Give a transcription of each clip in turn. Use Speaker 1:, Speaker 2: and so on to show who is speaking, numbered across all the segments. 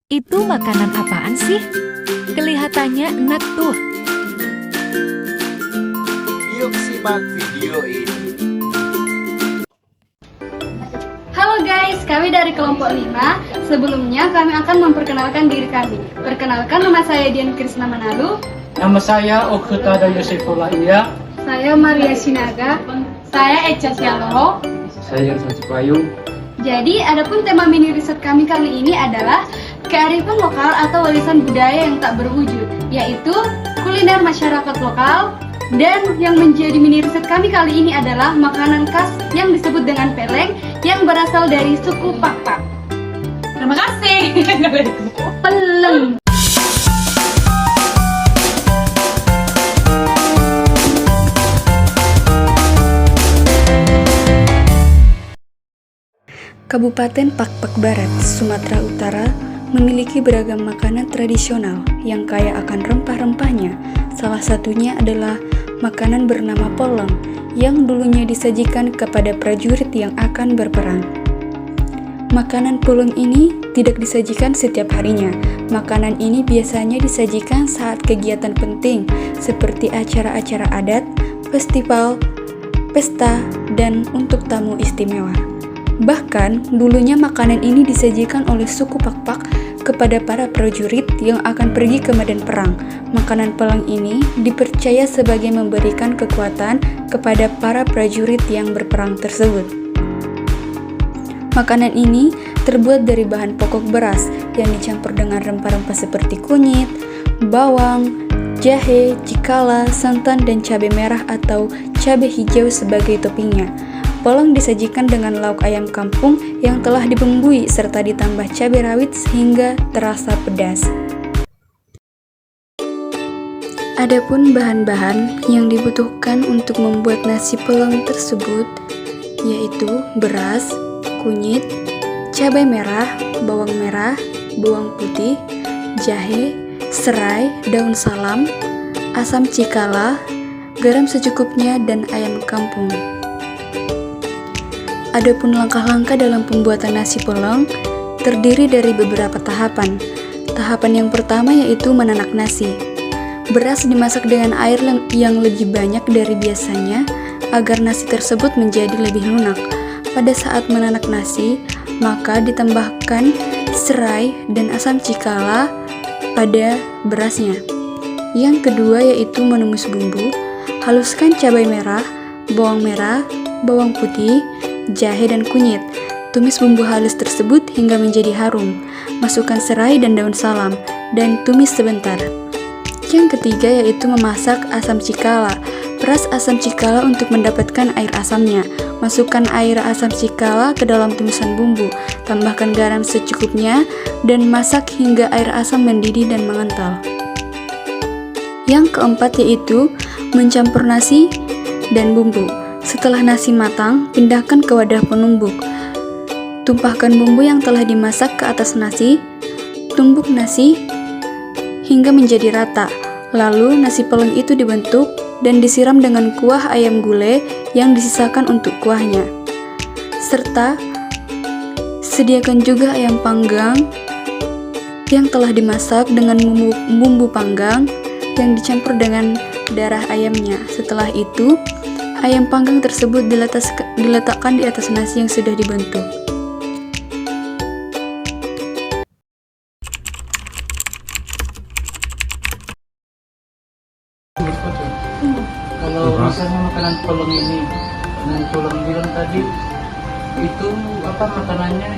Speaker 1: Itu makanan apaan sih? Kelihatannya enak tuh.
Speaker 2: Yuk simak video ini.
Speaker 3: Halo guys, kami dari kelompok 5. Sebelumnya kami akan memperkenalkan diri kami. Perkenalkan, nama saya Dian Krisna Manalu.
Speaker 4: Nama saya Okhutada Yosefullah Iya.
Speaker 3: Saya Maria Sinaga. Saya Echa Sialoho.
Speaker 4: Saya Sanci Payung.
Speaker 3: Jadi, adapun tema mini riset kami kali ini adalah kearifan lokal atau warisan budaya yang tak berwujud, yaitu kuliner masyarakat lokal. Dan yang menjadi mini riset kami kali ini adalah makanan khas yang disebut dengan peleng yang berasal dari suku Pakpak. Terima kasih. Peleng.
Speaker 5: Kabupaten Pakpak Barat, Sumatera Utara memiliki beragam makanan tradisional yang kaya akan rempah-rempahnya. Salah satunya adalah makanan bernama polong yang dulunya disajikan kepada prajurit yang akan berperang. Makanan polong ini tidak disajikan setiap harinya. Makanan ini biasanya disajikan saat kegiatan penting seperti acara-acara adat, festival, pesta, dan untuk tamu istimewa. Bahkan, dulunya makanan ini disajikan oleh suku Pakpak kepada para prajurit yang akan pergi ke medan perang. Makanan peleng ini dipercaya sebagai memberikan kekuatan kepada para prajurit yang berperang tersebut. Makanan ini terbuat dari bahan pokok beras yang dicampur dengan rempah-rempah seperti kunyit, bawang, jahe, cikala, santan, dan cabai merah atau cabai hijau sebagai toppingnya. Polong disajikan dengan lauk ayam kampung yang telah dibumbui serta ditambah cabai rawit sehingga terasa pedas. Adapun bahan-bahan yang dibutuhkan untuk membuat nasi polong tersebut yaitu beras, kunyit, cabai merah, bawang putih, jahe, serai, daun salam, asam cikala, garam secukupnya, dan ayam kampung. Adapun langkah-langkah dalam pembuatan nasi polong terdiri dari beberapa tahapan. Tahapan yang pertama yaitu menanak nasi. Beras dimasak dengan air yang lebih banyak dari biasanya agar nasi tersebut menjadi lebih lunak. Pada saat menanak nasi, maka ditambahkan serai dan asam cikala pada berasnya. Yang kedua yaitu menumis bumbu. Haluskan cabai merah, bawang putih, jahe, dan kunyit. Tumis bumbu halus tersebut hingga menjadi harum. Masukkan serai dan daun salam dan tumis sebentar. Yang ketiga yaitu memasak asam cikala. Peras asam cikala untuk mendapatkan air asamnya. Masukkan air asam cikala ke dalam tumisan bumbu. Tambahkan garam secukupnya dan masak hingga air asam mendidih dan mengental. Yang keempat yaitu mencampur nasi dan bumbu. Setelah nasi matang, pindahkan ke wadah penumbuk. Tumpahkan bumbu yang telah dimasak ke atas nasi. Tumbuk nasi hingga menjadi rata. Lalu nasi polong itu dibentuk dan disiram dengan kuah ayam gulai yang disisakan untuk kuahnya. Serta sediakan juga ayam panggang yang telah dimasak dengan bumbu panggang yang dicampur dengan darah ayamnya. Setelah itu, ayam panggang tersebut diletakkan di atas nasi yang sudah dibentuk.
Speaker 4: Kalau misalnya makanan polong ini, dengan polong bilang tadi, itu apa makanannya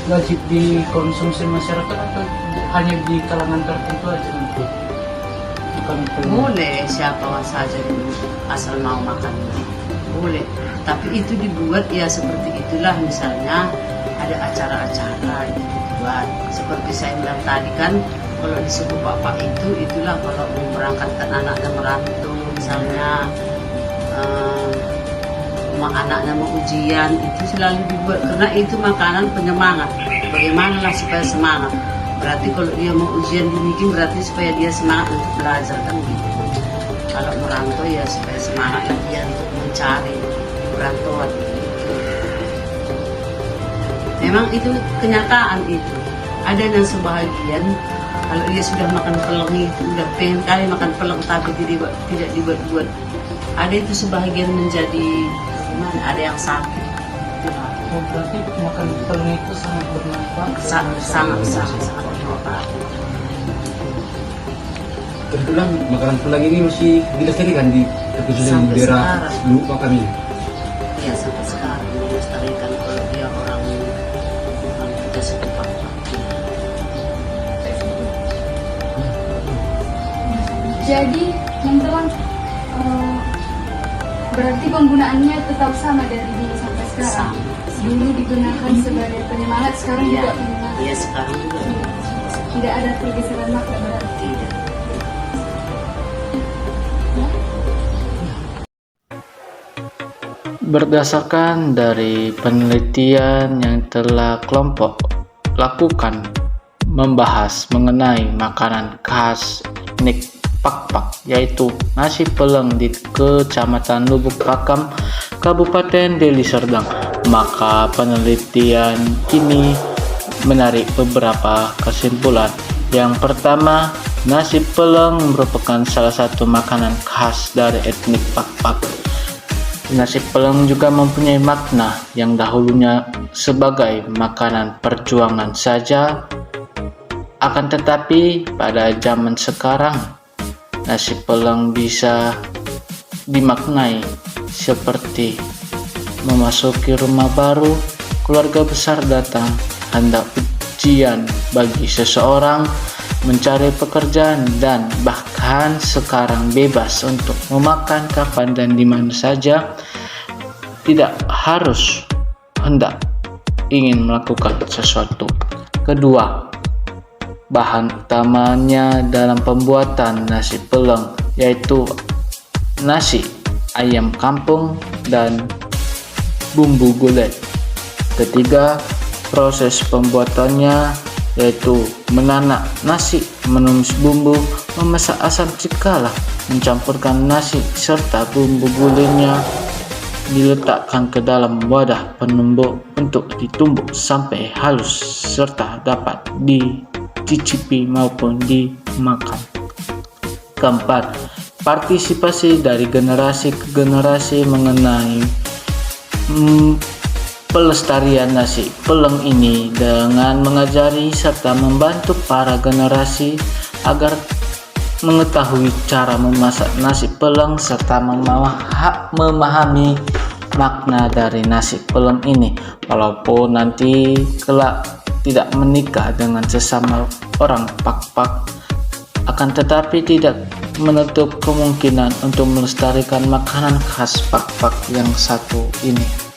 Speaker 4: wajib dikonsumsi masyarakat atau hanya di kalangan tertentu aja untuk makanan polong?
Speaker 6: Boleh siapa saja dulu asal mau makan, boleh. Tapi itu dibuat ya seperti itulah, misalnya ada acara-acara itu dibuat. Seperti saya bilang tadi kan, kalau di suku Bapak itulah kalau memberangkatkan anaknya merantau, misalnya anaknya mau ujian, itu selalu dibuat karena itu makanan penyemangat. Bagaimana lah supaya semangat? Berarti kalau dia mau ujian dibikin berarti supaya dia semangat untuk belajar kan gitu. Kalau merantau ya supaya semangat dia untuk mencari perantauan gitu. Memang itu kenyataan itu. ada yang sebahagian kalau dia sudah makan peleng itu udah pengen kali makan peleng tapi tidak dibuat-buat. Ada itu sebahagian menjadi gimana? Ada yang sakit.
Speaker 4: Oh, berarti makan peleng itu sangat bermanfaat.
Speaker 6: Sangat bermanfaat.
Speaker 7: Kebetulan makanan pulang ini masih dilestarikan di khususnya di
Speaker 6: Sampai
Speaker 7: daerah
Speaker 6: sekarang.
Speaker 7: lupa kami.
Speaker 6: Iya sampai sekarang melestarikan kalau dia orang kita setempat.
Speaker 3: Jadi teman-teman, berarti penggunaannya tetap sama dari dulu sampai sekarang. Dulu digunakan sebagai penyemangat, sekarang
Speaker 6: Iya,
Speaker 3: juga penyemangat.
Speaker 6: iya sekarang juga
Speaker 3: Tidak ada pergeseran makna berarti.
Speaker 6: tidak.
Speaker 4: Berdasarkan dari penelitian yang telah kelompok lakukan membahas mengenai makanan khas etnik Pak-Pak, yaitu nasi peleng di Kecamatan Lubuk Pakam, Kabupaten Deli Serdang, maka penelitian kini menarik beberapa kesimpulan. Yang pertama, nasi peleng merupakan salah satu makanan khas dari etnik Pak-Pak. Nasi peleng juga mempunyai makna yang dahulunya sebagai makanan perjuangan saja, akan tetapi pada zaman sekarang nasi peleng bisa dimaknai seperti memasuki rumah baru, keluarga besar datang, hendak ujian bagi seseorang, mencari pekerjaan, dan bahkan sekarang bebas untuk memakan kapan dan di mana saja, tidak harus hendak ingin melakukan sesuatu. Kedua, bahan utamanya dalam pembuatan nasi peleng yaitu nasi, ayam kampung, dan bumbu gulai. Ketiga, proses pembuatannya yaitu menanak nasi, menumis bumbu, memasak asam cikalah, mencampurkan nasi serta bumbu gulainya diletakkan ke dalam wadah penumbuk untuk ditumbuk sampai halus serta dapat dicicipi maupun dimakan. Keempat, partisipasi dari generasi ke generasi mengenai pelestarian nasi peleng ini dengan mengajari serta membantu para generasi agar mengetahui cara memasak nasi peleng serta memahami makna dari nasi peleng ini, walaupun nanti kelak tidak menikah dengan sesama orang Pak-Pak, akan tetapi tidak menutup kemungkinan untuk melestarikan makanan khas Pak-Pak yang satu ini.